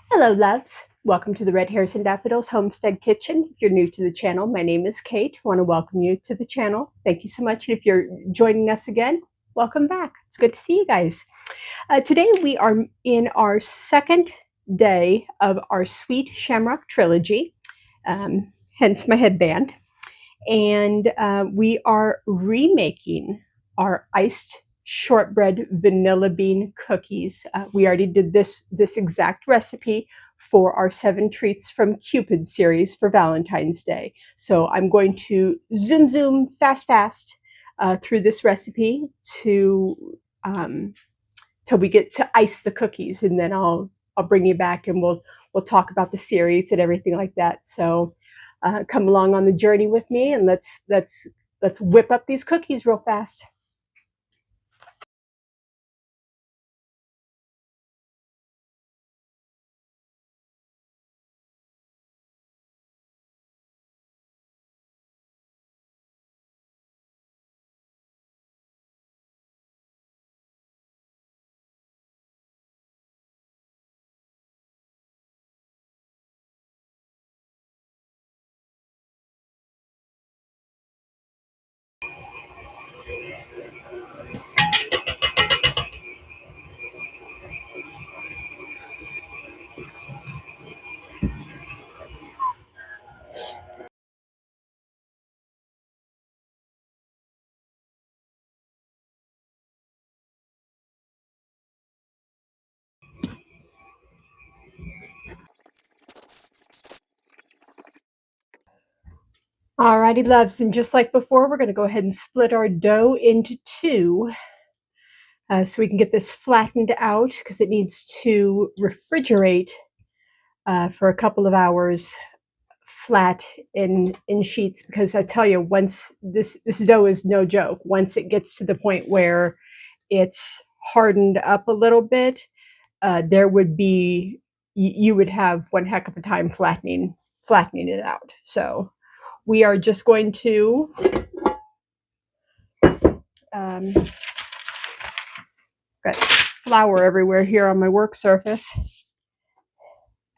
Hello, loves. Welcome to the Red Hares and Daffodils Homestead Kitchen. If you're new to the channel, my name is Kate. I want to welcome you to the channel. Thank you so much. And if you're joining us again, welcome back. It's good to see you guys. Today we are in our second day of our Sweet Shamrock Trilogy, hence my headband. And we are remaking our iced shortbread vanilla bean cookies. We already did this exact recipe for our 7 treats from Cupid series for Valentine's Day. So I'm going to zoom fast through this recipe to till we get to ice the cookies, and then I'll bring you back and we'll talk about the series and everything like that. So come along on the journey with me, and let's whip up these cookies real fast. Alrighty, loves, and just like before, we're going to go ahead and split our dough into 2 so we can get this flattened out, because it needs to refrigerate for a couple of hours flat in sheets. Because I tell you, once this dough is no joke. Once it gets to the point where it's hardened up a little bit, there would be, you would have one heck of a time flattening it out. So we are just going to got flour everywhere here on my work surface.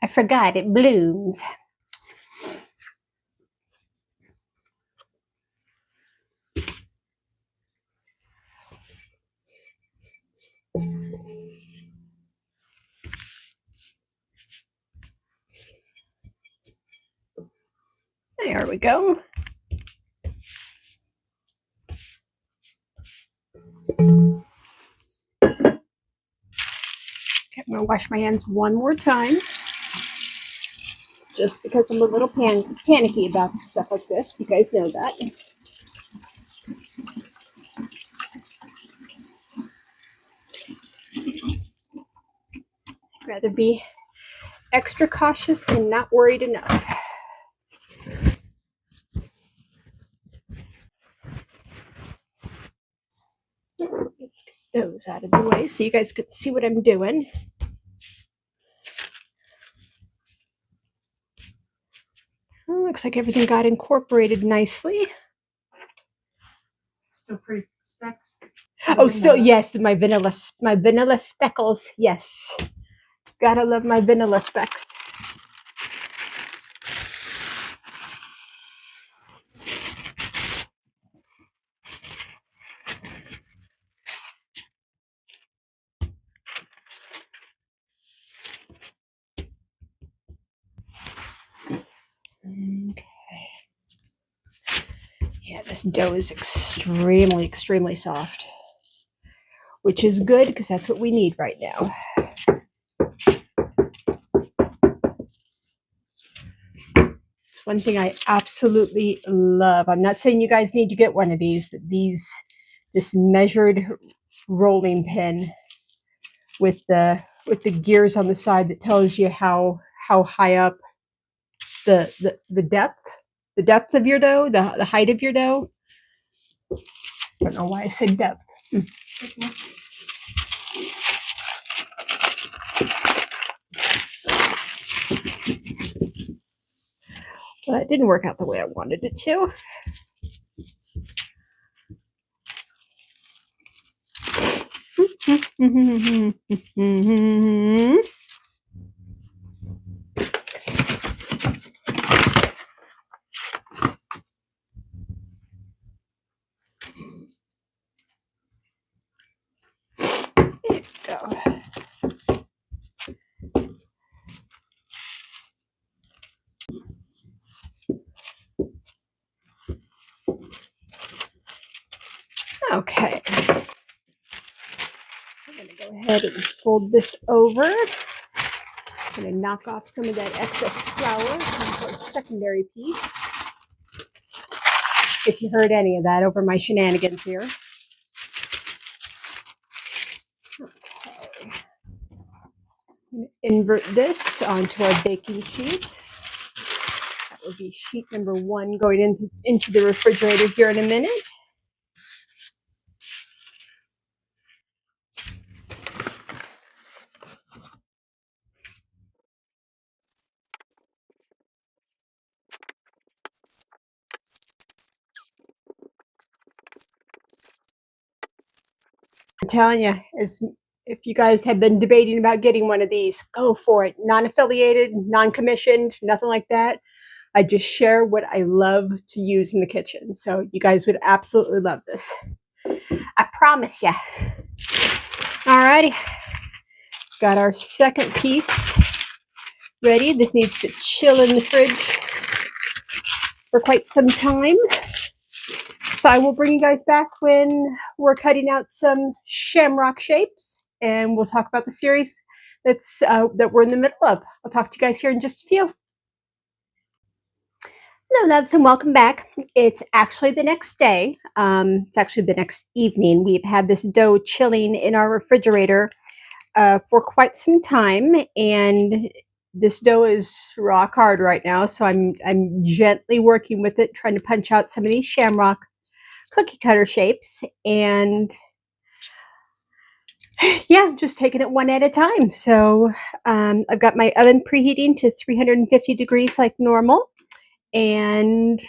I forgot it blooms. There we go. Okay, I'm going to wash my hands one more time, just because I'm a little panicky about stuff like this. You guys know that. I'd rather be extra cautious than not worried enough. Let's get those out of the way so you guys can see what I'm doing. Oh, looks like everything got incorporated nicely. Still pretty specks. Oh, still, yes, my vanilla speckles. Yes, gotta love my vanilla specks. Okay. Yeah, this dough is extremely soft, which is good because that's what we need right now. It's one thing I absolutely love. I'm not saying you guys need to get one of these, but this measured rolling pin with the gears on the side that tells you how high up the depth of your dough, the height of your dough. I don't know why I said depth. Well, it didn't work out the way I wanted it to. Okay. I'm going to go ahead and fold this over. I'm going to knock off some of that excess flour onto our secondary piece. If you heard any of that over my shenanigans here. Okay. I'm going to invert this onto our baking sheet. That will be sheet number 1 going into the refrigerator here in a minute. I'm telling you, if you guys have been debating about getting one of these, go for it. Non-affiliated, non-commissioned, nothing like that. I just share what I love to use in the kitchen. So you guys would absolutely love this. I promise you. Alrighty. Got our second piece ready. This needs to chill in the fridge for quite some time. So I will bring you guys back when we're cutting out some shamrock shapes, and we'll talk about the series that we're in the middle of. I'll talk to you guys here in just a few. Hello, loves, and welcome back. It's actually the next day. It's actually the next evening. We've had this dough chilling in our refrigerator for quite some time, and this dough is rock hard right now. So I'm gently working with it, trying to punch out some of these shamrock cookie cutter shapes, and yeah, just taking it one at a time. So I've got my oven preheating to 350 degrees like normal, and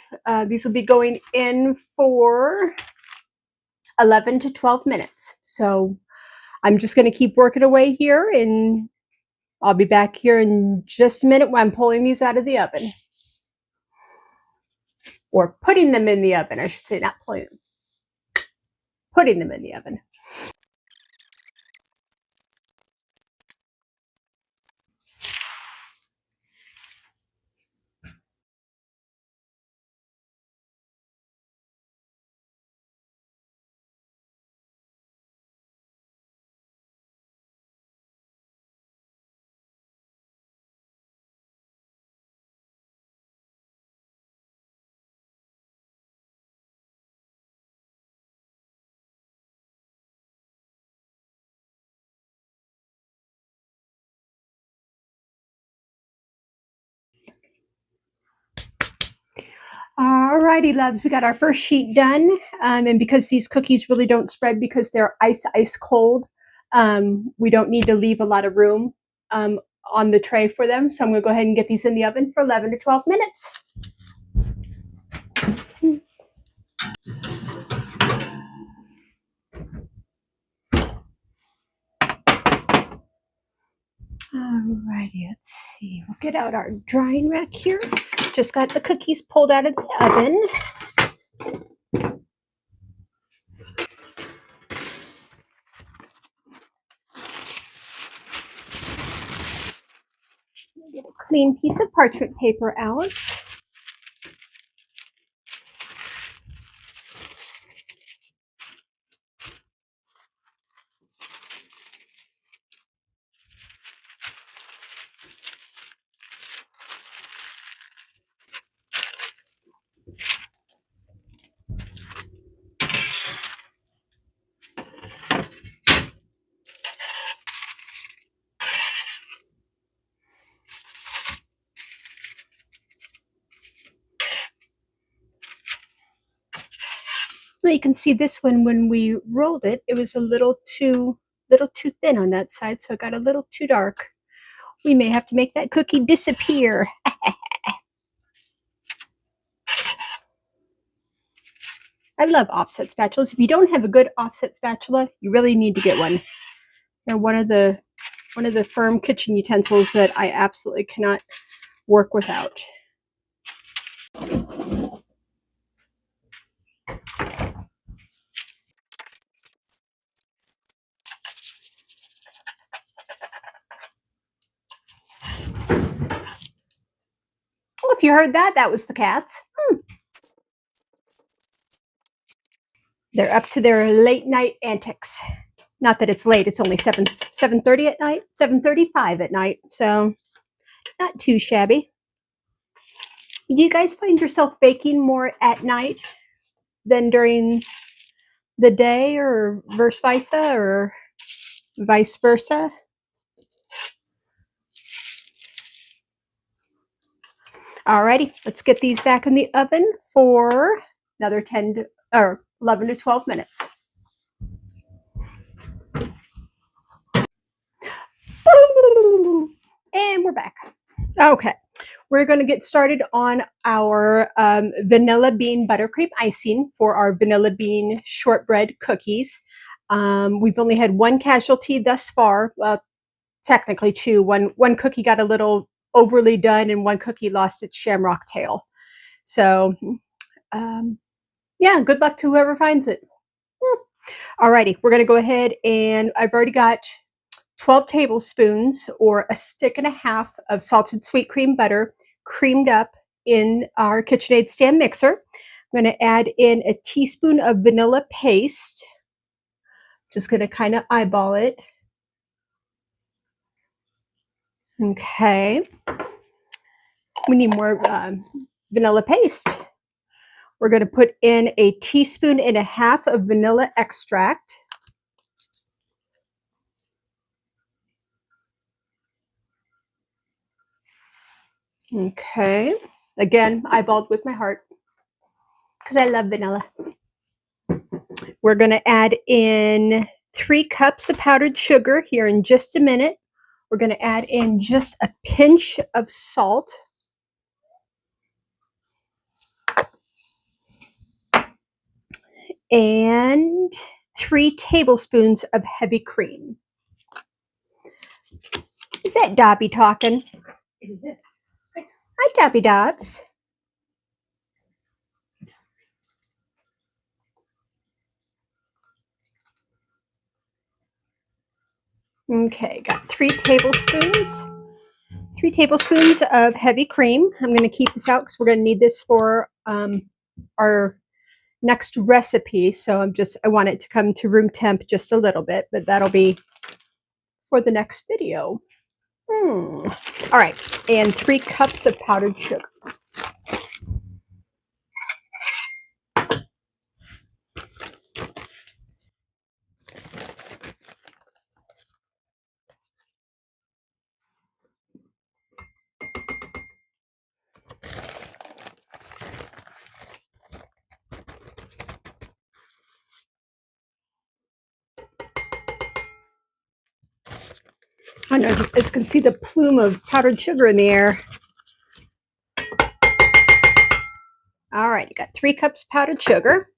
these will be going in for 11 to 12 minutes. So I'm just going to keep working away here, and I'll be back here in just a minute when I'm pulling these out of the oven, or putting them in the oven, I should say, not pulling them. Putting them in the oven. Alrighty, loves, we got our first sheet done, and because these cookies really don't spread because they're ice cold, we don't need to leave a lot of room on the tray for them. So I'm going to go ahead and get these in the oven for 11 to 12 minutes. Alrighty, let's see. We'll get out our drying rack here. Just got the cookies pulled out of the oven. Get a clean piece of parchment paper out. Well, you can see this one, when we rolled it, it was a little too thin on that side, so it got a little too dark. We may have to make that cookie disappear. I love offset spatulas. If you don't have a good offset spatula, you really need to get one. They're one of the firm kitchen utensils that I absolutely cannot work without. Well, if you heard that, that was the cats. They're up to their late night antics. Not that it's late, it's only 7:30 at night, 7:35 at night, so not too shabby. Do you guys find yourself baking more at night than during the day, or vice versa? Alrighty, let's get these back in the oven for another 11 to 12 minutes. And we're back. Okay, we're going to get started on our vanilla bean buttercream icing for our vanilla bean shortbread cookies. We've only had one casualty thus far. Well, technically two. One cookie got a little overly done, and one cookie lost its shamrock tail. So, yeah, good luck to whoever finds it. Alrighty, we're going to go ahead, and I've already got 12 tablespoons or a stick and a half of salted sweet cream butter creamed up in our KitchenAid stand mixer. I'm going to add in a teaspoon of vanilla paste. Just going to kind of eyeball it. Okay. We need more vanilla paste. We're going to put in a teaspoon and a half of vanilla extract. Okay. Again, eyeballed with my heart because I love vanilla. We're going to add in 3 cups of powdered sugar here in just a minute. We're going to add in just a pinch of salt. And 3 tablespoons of heavy cream. Is that Dobby talking? It is. Hi, Dobby Dobbs. Okay, got 3 tablespoons. 3 tablespoons of heavy cream. I'm going to keep this out because we're going to need this for our next recipe. So I want it to come to room temp just a little bit, but that'll be for the next video. All right, and 3 cups of powdered sugar. I don't know if you guys can see the plume of powdered sugar in the air. All right, you got 3 cups powdered sugar.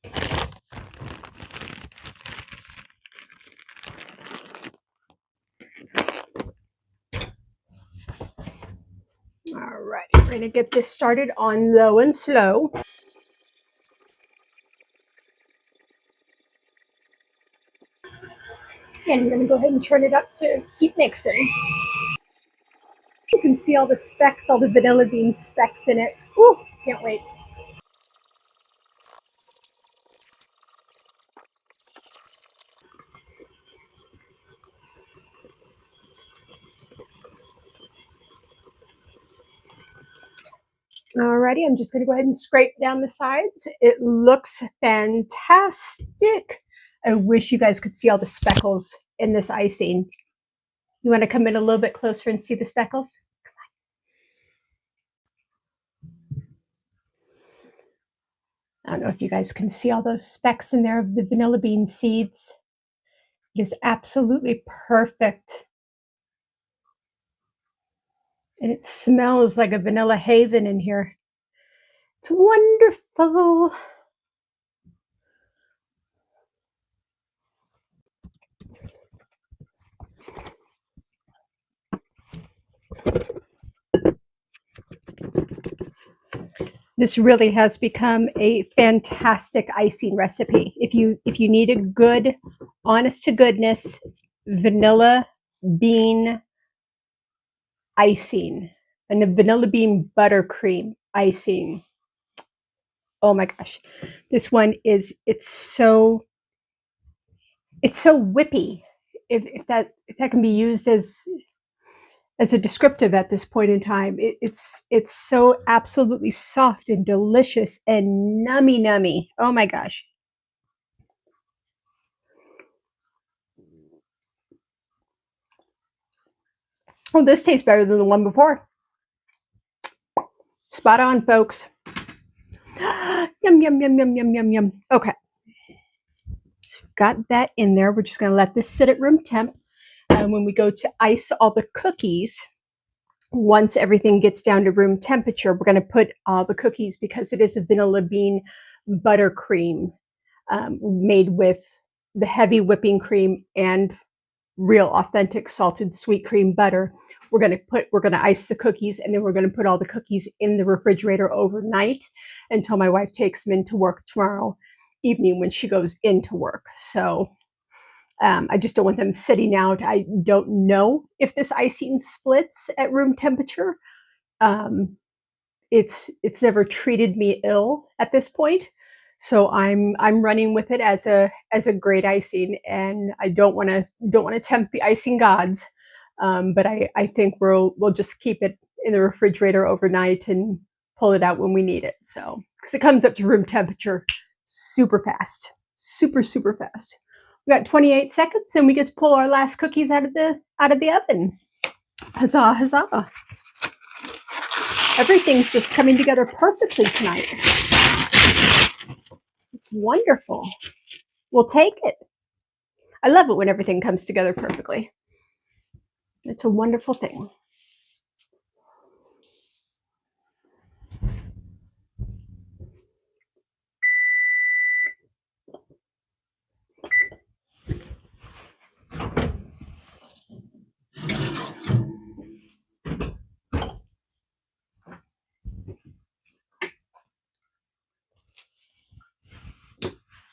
All right, we're going to get this started on low and slow. And I'm going to go ahead and turn it up to keep mixing. You can see all the specks, all the vanilla bean specks in it. Ooh, can't wait. Alrighty, I'm just going to go ahead and scrape down the sides. It looks fantastic. I wish you guys could see all the speckles in this icing. You want to come in a little bit closer and see the speckles? I don't know if you guys can see all those specks in there of the vanilla bean seeds. It is absolutely perfect. And it smells like a vanilla haven in here. It's wonderful. This really has become a fantastic icing recipe. If you need a good, honest to goodness vanilla bean icing and a vanilla bean buttercream icing, oh my gosh, this one it's so it's so whippy, if that can be used as a descriptive at this point in time. It's so absolutely soft and delicious and nummy. Oh my gosh. Oh, this tastes better than the one before. Spot on, folks. Yum. Okay. So we've got that in there. We're just going to let this sit at room temp. And when we go to ice all the cookies, once everything gets down to room temperature, we're going to put all the cookies, because it is a vanilla bean buttercream made with the heavy whipping cream and real authentic salted sweet cream butter. We're going to ice the cookies, and then we're going to put all the cookies in the refrigerator overnight until my wife takes them into work tomorrow evening when she goes into work. So I just don't want them sitting out. I don't know if this icing splits at room temperature. It's never treated me ill at this point, so I'm running with it as a great icing, and I don't want to tempt the icing gods. But I think we'll just keep it in the refrigerator overnight and pull it out when we need it. So, because it comes up to room temperature super fast, super fast. We got 28 seconds, and we get to pull our last cookies out of the oven. Huzzah, huzzah! Everything's just coming together perfectly tonight. It's wonderful. We'll take it. I love it when everything comes together perfectly. It's a wonderful thing.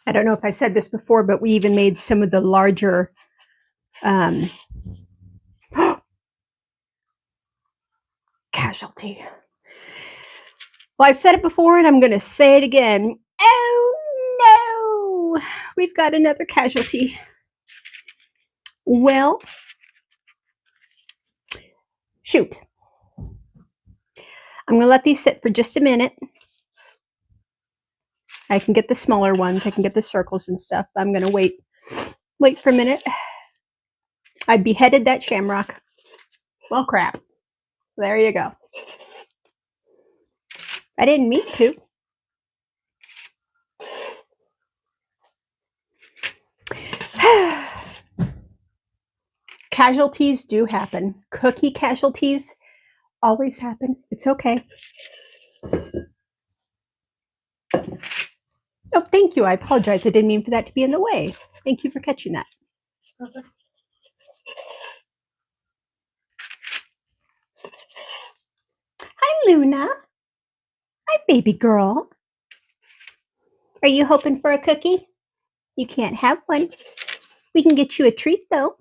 I don't know if I said this before, but we even made some of the larger casualty. Well, I said it before, and I'm going to say it again. Oh no! We've got another casualty. Well, shoot. I'm going to let these sit for just a minute. I can get the smaller ones. I can get the circles and stuff. But I'm going to wait for a minute. I beheaded that shamrock. Well, crap. There you go. I didn't mean to. Casualties do happen. Cookie casualties always happen. It's okay. Oh, thank you. I apologize. I didn't mean for that to be in the way. Thank you for catching that. Hi, Luna. Hi, baby girl. Are you hoping for a cookie? You can't have one. We can get you a treat, though.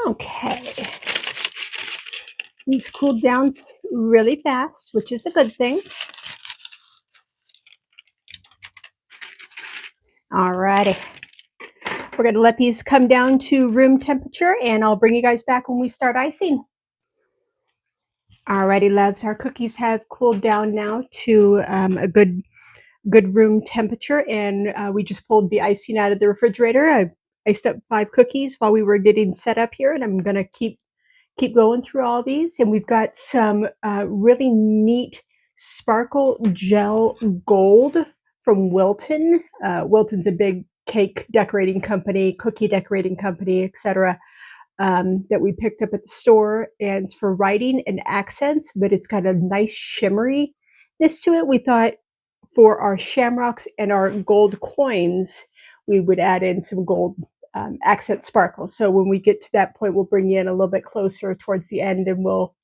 Okay. These cooled down really fast, which is a good thing. Alrighty. We're going to let these come down to room temperature, and I'll bring you guys back when we start icing. Alrighty, loves, our cookies have cooled down now to a good room temperature, and we just pulled the icing out of the refrigerator. I iced up 5 cookies while we were getting set up here, and I'm going to keep going through all these. And we've got some really neat sparkle gel gold from Wilton. Wilton's a big cake decorating company, cookie decorating company, etc. That we picked up at the store, and it's for writing and accents, but it's got a nice shimmeriness to it. We thought for our shamrocks and our gold coins, we would add in some gold accent sparkles. So when we get to that point, we'll bring you in a little bit closer towards the end, and we'll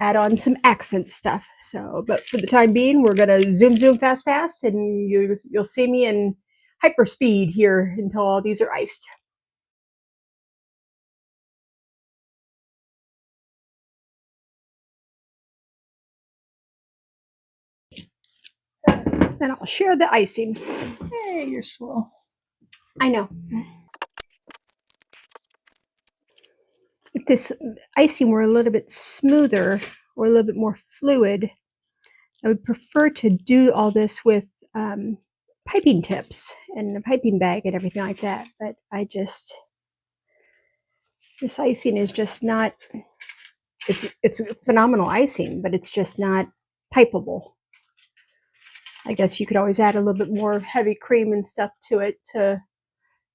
add on some accent stuff. So, but for the time being, we're gonna zoom fast, and you'll see me in hyper speed here until all these are iced. Then I'll share the icing. Hey, you're swell. I know. If this icing were a little bit smoother or a little bit more fluid, I would prefer to do all this with piping tips and a piping bag and everything like that. But this icing is just not, it's phenomenal icing, but it's just not pipeable. I guess you could always add a little bit more heavy cream and stuff to it to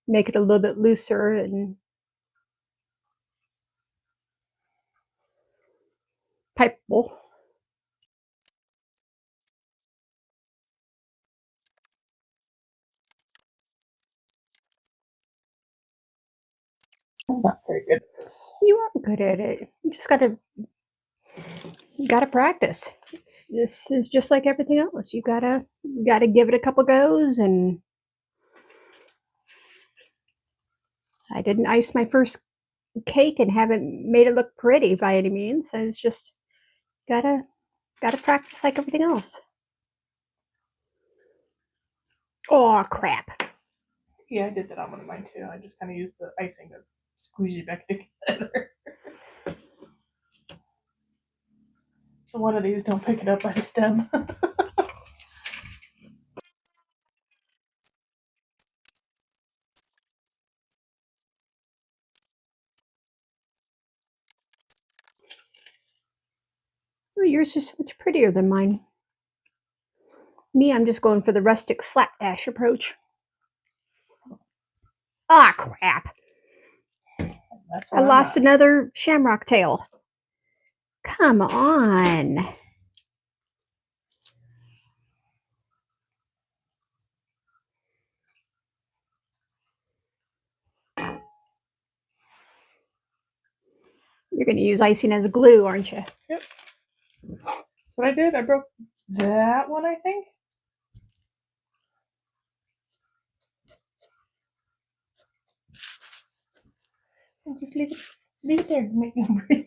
make it a little bit looser and pipeable. I'm not very good at this. You are good at it. You just gotta practice. This is just like everything else. You gotta give it a couple goes. And I didn't ice my first cake and haven't made it look pretty by any means. I was just gotta practice like everything else. Oh crap! Yeah, I did that on one of mine too. I just kind of used the icing to squeeze it back together. So one of these, don't pick it up by the stem. Oh, yours are so much prettier than mine. Me, I'm just going for the rustic slapdash approach. Ah crap! I lost another shamrock tail. Come on. You're going to use icing as glue, aren't you? Yep. That's what I did. I broke that one, I think. And just leave it there to make it breathe.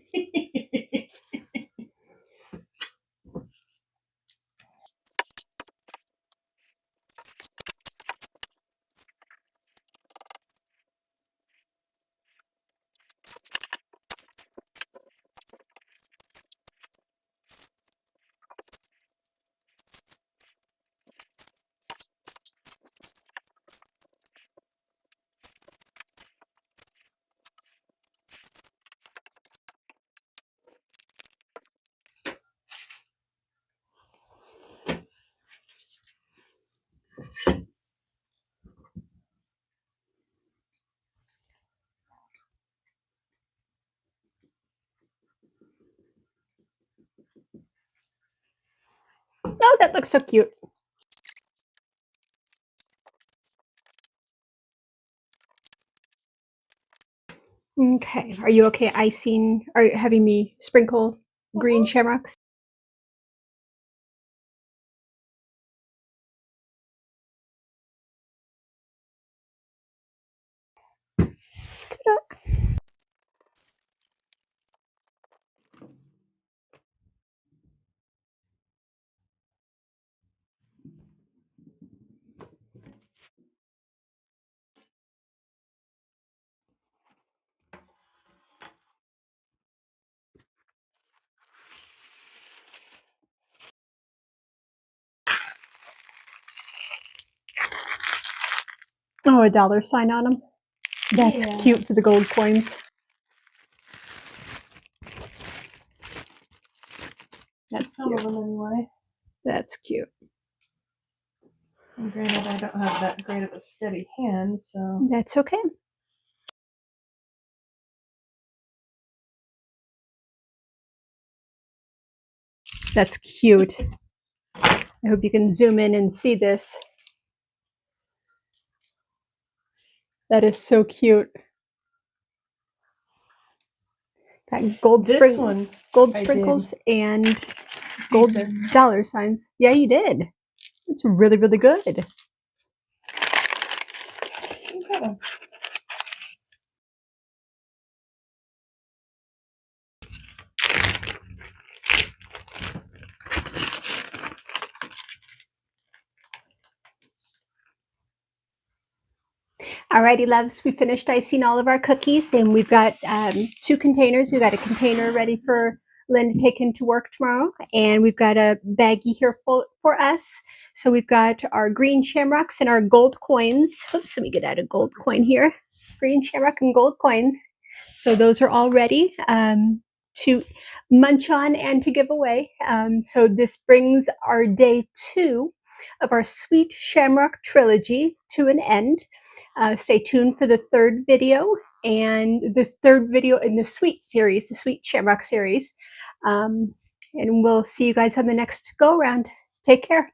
Oh, that looks so cute. Okay, are you okay icing? Are you having me sprinkle green shamrocks? Ta-da. Oh, a $sign on them. That's cute for the gold coins. That's cute. Some of them anyway. That's cute. And granted, I don't have that great of a steady hand, so. That's okay. That's cute. I hope you can zoom in and see this. That is so cute. Got gold sprinkles and gold $signs. Yeah, you did. It's really, really good. Okay. Alrighty, loves, we finished icing all of our cookies, and we've got 2 containers. We've got a container ready for Lynn to take into work tomorrow, and we've got a baggie here for us. So we've got our green shamrocks and our gold coins. Oops, let me get out a gold coin here. Green shamrock and gold coins. So those are all ready to munch on and to give away. So this brings our day 2 of our Sweet Shamrock Trilogy to an end. Stay tuned for the 3rd video, and this 3rd video in the Sweet series, the Sweet Shamrock series. And we'll see you guys on the next go around. Take care.